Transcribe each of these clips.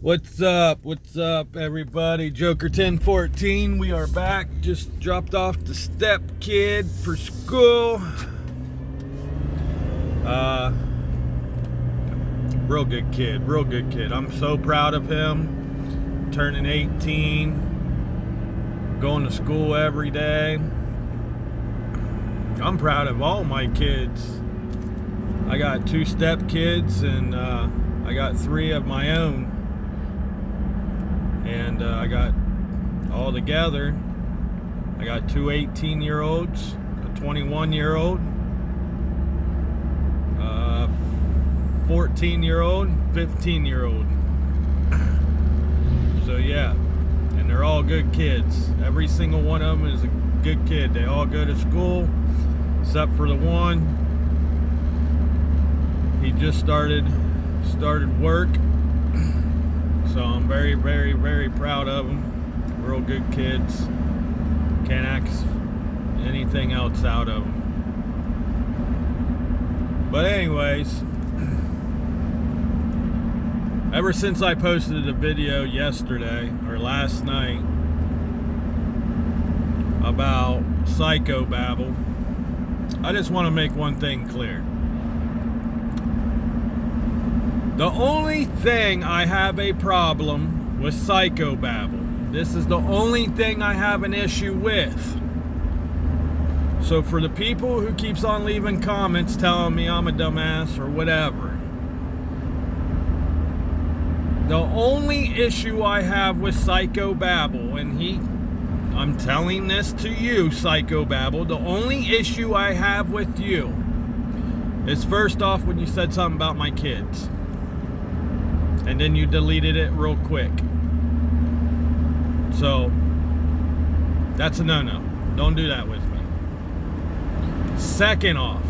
What's up? What's up, everybody? Joker 1014. We are back. Just dropped off the step kid for school. Real good kid. Real good kid. I'm so proud of him. Turning 18. Going to school every day. I'm proud of all my kids. I got 2 step kids and I got 3 of my own. And I got all together, I got 2 18-year-olds, a 21-year-old, 14-year-old, 15-year-old. So yeah, and they're all good kids. Every single one of them is a good kid. They all go to school, except for the one. He just started work. So I'm very, very, very proud of them. Real good kids. Can't ask anything else out of them. But anyways, ever since I posted a video yesterday or last night about psychobabble, I just want to make one thing clear. The only thing I have a problem with psychobabble. This is the only thing I have an issue with. So for the people who keeps on leaving comments telling me I'm a dumbass or whatever, the only issue I have with psychobabble, and I'm telling this to you, psychobabble, the only issue I have with you is first off when you said something about my kids. And then you deleted it real quick. So, that's a no-no. Don't do that with me. Second off,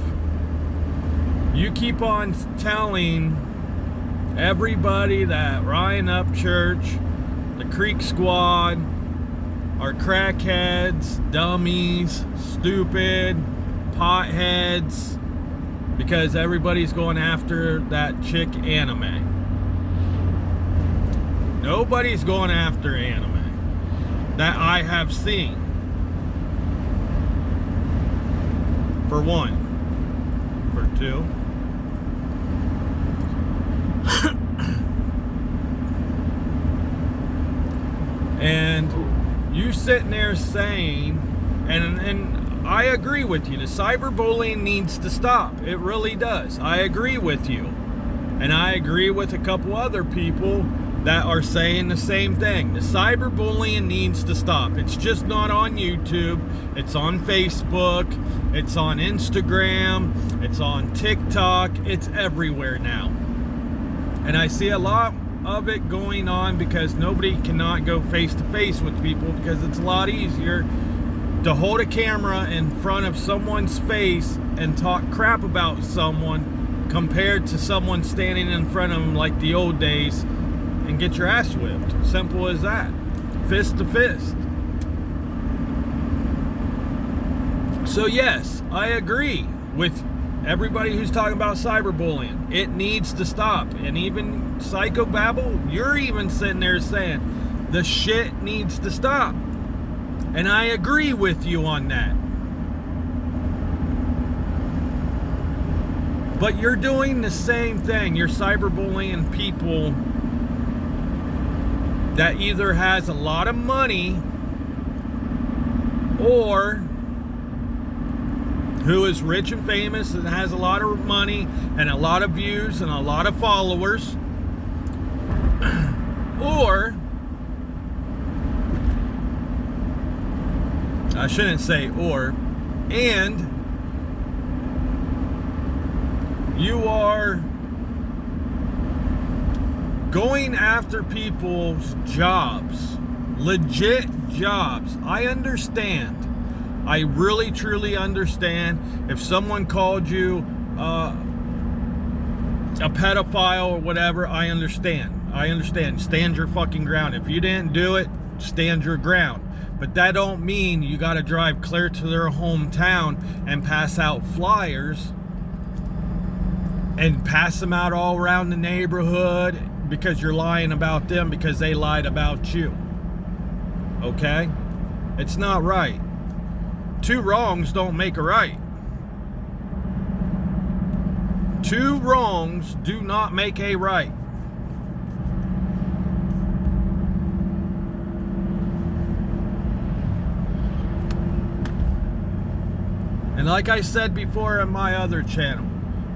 you keep on telling everybody that Ryan Up Church, the Creek Squad, are crackheads, dummies, stupid, potheads, because everybody's going after that chick anime. Nobody's going after anime that I have seen. For one. For 2. And you sitting there saying, and I agree with you, the cyberbullying needs to stop. It really does. I agree with you. And I agree with a couple other people that are saying the same thing. The cyberbullying needs to stop. It's just not on YouTube. It's on Facebook. It's on Instagram. It's on TikTok. It's everywhere now. And I see a lot of it going on because nobody cannot go face to face with people because it's a lot easier to hold a camera in front of someone's face and talk crap about someone compared to someone standing in front of them like the old days and get your ass whipped. Simple as that. Fist to fist. So yes, I agree with everybody who's talking about cyberbullying. It needs to stop. And even psychobabble, you're even sitting there saying the shit needs to stop. And I agree with you on that. But you're doing the same thing. You're cyberbullying people that either has a lot of money or who is rich and famous and has a lot of money and a lot of views and a lot of followers, or I shouldn't say or, and you are going after people's jobs, legit jobs. I understand. I really, truly understand if someone called you a pedophile or whatever. I understand. Stand your fucking ground. If you didn't do it, stand your ground. But that don't mean you got to drive clear to their hometown and pass out flyers and pass them out all around the neighborhood because you're lying about them because they lied about you. Okay? It's not right. Two wrongs don't make a right. Two wrongs do not make a right. And like I said before on my other channel,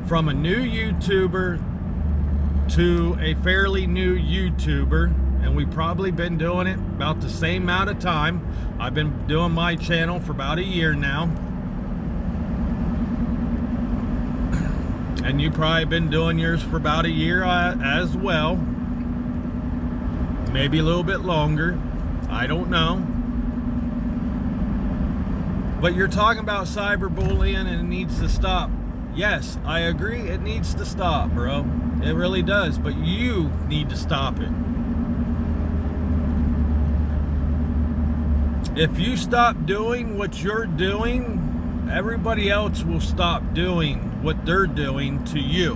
from a new YouTuber to a fairly new YouTuber, and we've probably been doing it about the same amount of time. I've been doing my channel for about a year now. And you probably been doing yours for about a year as well. Maybe a little bit longer. I don't know. But you're talking about cyberbullying and it needs to stop. Yes, I agree, it needs to stop, bro. It really does, but you need to stop it. If you stop doing what you're doing, everybody else will stop doing what they're doing to you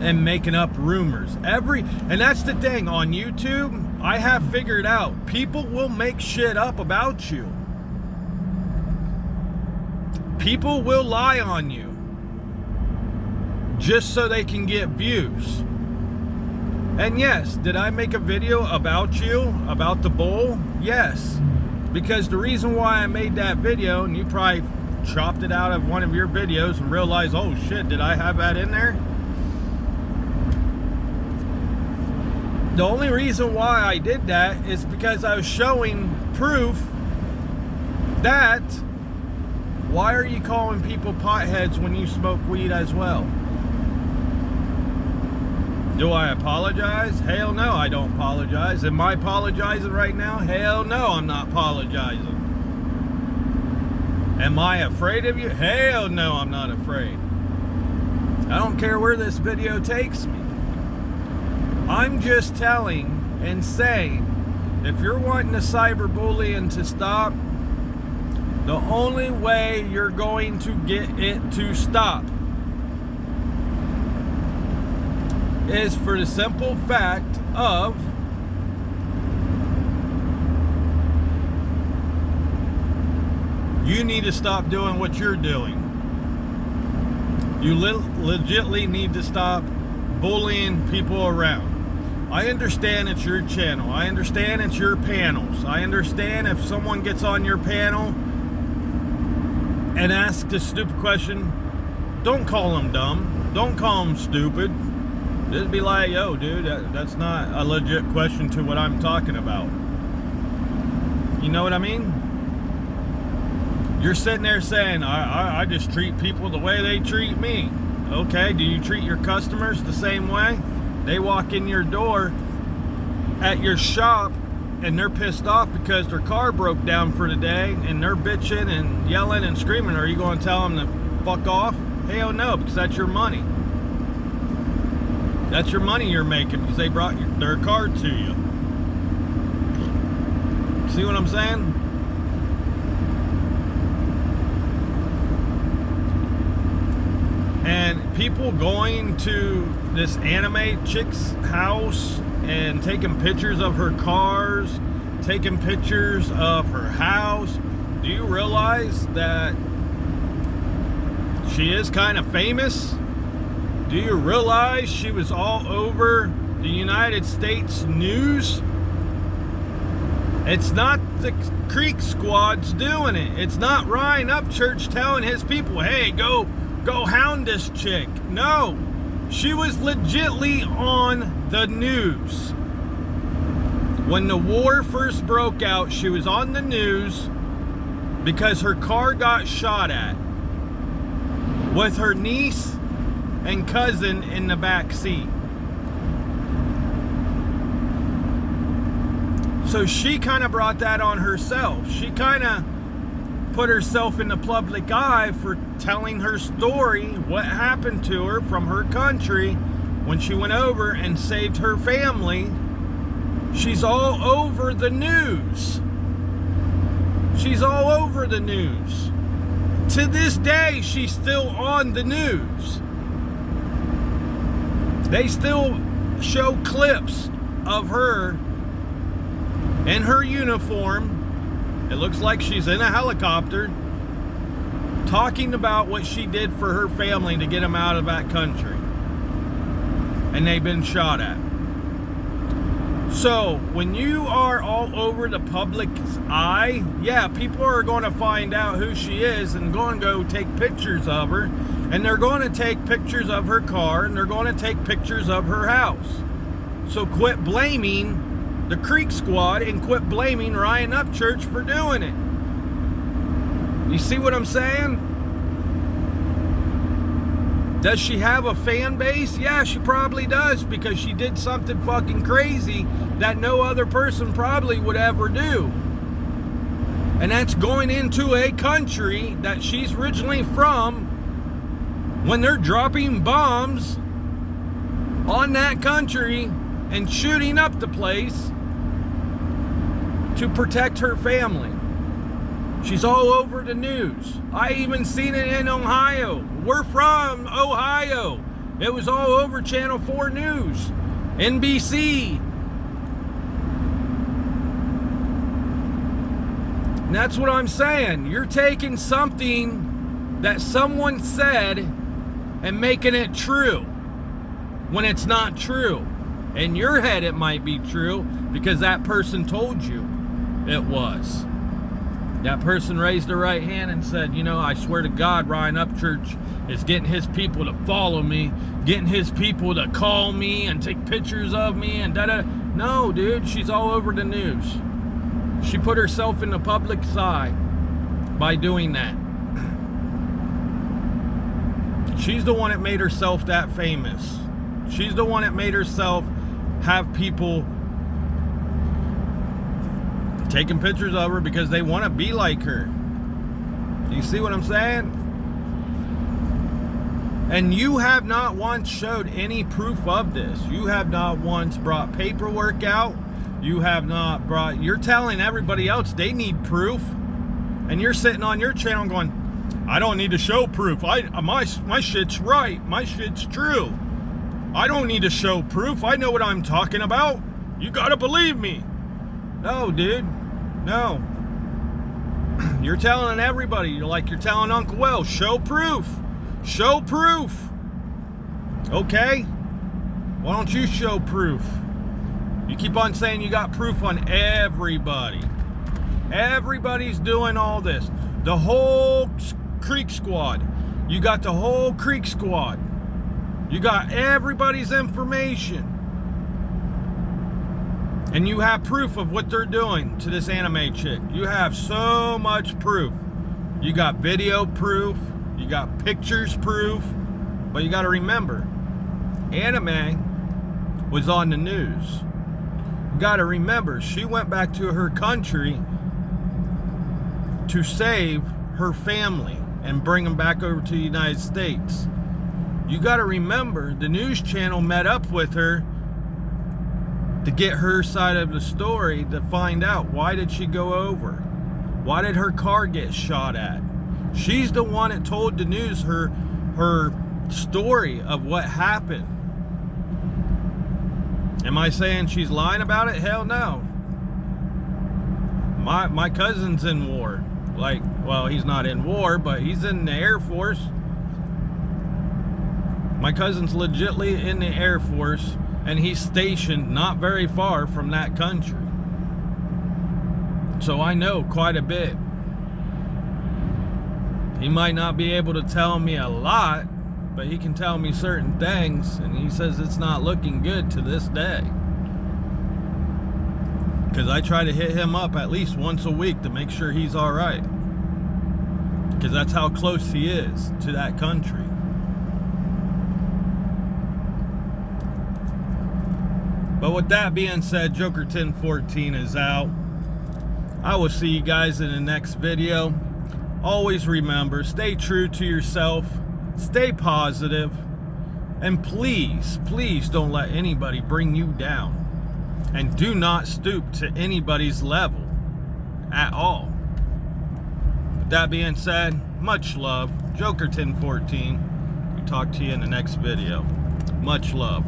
and making up rumors. And that's the thing, on YouTube, I have figured out, people will make shit up about you. People will lie on you just so they can get views. And yes, did I make a video about you, about the bull? Yes, because the reason why I made that video, and you probably chopped it out of one of your videos and realized, oh shit, did I have that in there? The only reason why I did that is because I was showing proof that, why are you calling people potheads when you smoke weed as well? Do I apologize? Hell no, I don't apologize. Am I apologizing right now? Hell no, I'm not apologizing. Am I afraid of you? Hell no, I'm not afraid. I don't care where this video takes me. I'm just telling and saying, if you're wanting the cyberbullying to stop, the only way you're going to get it to stop is for the simple fact of you need to stop doing what you're doing. You legitimately need to stop bullying people around. I understand it's your channel. I understand it's your panels. I understand if someone gets on your panel and asks a stupid question, don't call them dumb. Don't call them stupid. Just be like, yo, dude, that's not a legit question to what I'm talking about. You know what I mean? You're sitting there saying, I just treat people the way they treat me. Okay, do you treat your customers the same way? They walk in your door at your shop and they're pissed off because their car broke down for the day and they're bitching and yelling and screaming. Are you going to tell them to fuck off? Hell no, because that's your money. That's your money you're making because they brought their car to you. See what I'm saying? And people going to this anime chick's house and taking pictures of her cars, taking pictures of her house. Do you realize that she is kind of famous? Do you realize she was all over the United States news? It's not the Creek Squad's doing it. It's not Ryan Upchurch telling his people, hey, go hound this chick. No, she was legitly on the news. When the war first broke out, she was on the news because her car got shot at with her niece and cousin in the back seat. So she kind of brought that on herself. She kind of put herself in the public eye for telling her story, what happened to her from her country when she went over and saved her family. She's all over the news. She's all over the news. To this day, she's still on the news. They still show clips of her in her uniform. It looks like she's in a helicopter, talking about what she did for her family to get them out of that country. And they've been shot at. So, when you are all over the public's eye, yeah, people are going to find out who she is and going to go take pictures of her. And they're going to take pictures of her car, and they're going to take pictures of her house. So quit blaming the Creek Squad and quit blaming Ryan Upchurch for doing it. You see what I'm saying? Does she have a fan base? Yeah, she probably does, because she did something fucking crazy that no other person probably would ever do. And that's going into a country that she's originally from, when they're dropping bombs on that country and shooting up the place to protect her family. She's all over the news. I even seen it in Ohio. We're from Ohio. It was all over Channel 4 News, NBC. And that's what I'm saying. You're taking something that someone said and making it true when it's not true. In your head it might be true because that person told you it was. That person raised their right hand and said, you know, I swear to God, Ryan Upchurch is getting his people to follow me, getting his people to call me and take pictures of me and da-da. No, dude, she's all over the news. She put herself in the public's eye by doing that. She's the one that made herself that famous. She's the one that made herself have people taking pictures of her because they want to be like her. You see what I'm saying? And you have not once showed any proof of this. You have not once brought paperwork out. You have not brought... You're telling everybody else they need proof. And you're sitting on your channel going, I don't need to show proof. My shit's right. My shit's true. I don't need to show proof. I know what I'm talking about. You gotta believe me. No, dude. No. You're telling everybody. You're telling Uncle Will, show proof. Show proof. Okay? Why don't you show proof? You keep on saying you got proof on everybody. Everybody's doing all this. The whole Creek Squad. You got the whole Creek Squad. You got everybody's information. And you have proof of what they're doing to this anime chick. You have so much proof. You got video proof. You got pictures proof. But you got to remember, anime was on the news. You got to remember, she went back to her country to save her family and bring them back over to the United States. You got to remember, the news channel met up with her to get her side of the story, to find out, why did she go over? Why did her car get shot at? She's the one that told the news her story of what happened. Am I saying she's lying about it? Hell no. My cousin's in war. Like, well, he's not in war, but he's in the Air Force. My cousin's legitly in the Air Force, and he's stationed not very far from that country. So I know quite a bit. He might not be able to tell me a lot, but he can tell me certain things, and he says it's not looking good to this day. Because I try to hit him up at least once a week to make sure he's all right. Because that's how close he is to that country. But with that being said, Joker 1014 is out. I will see you guys in the next video. Always remember, stay true to yourself, stay positive, and please, please don't let anybody bring you down. And do not stoop to anybody's level at all. With that being said, much love. Joker 1014. We talk to you in the next video. Much love.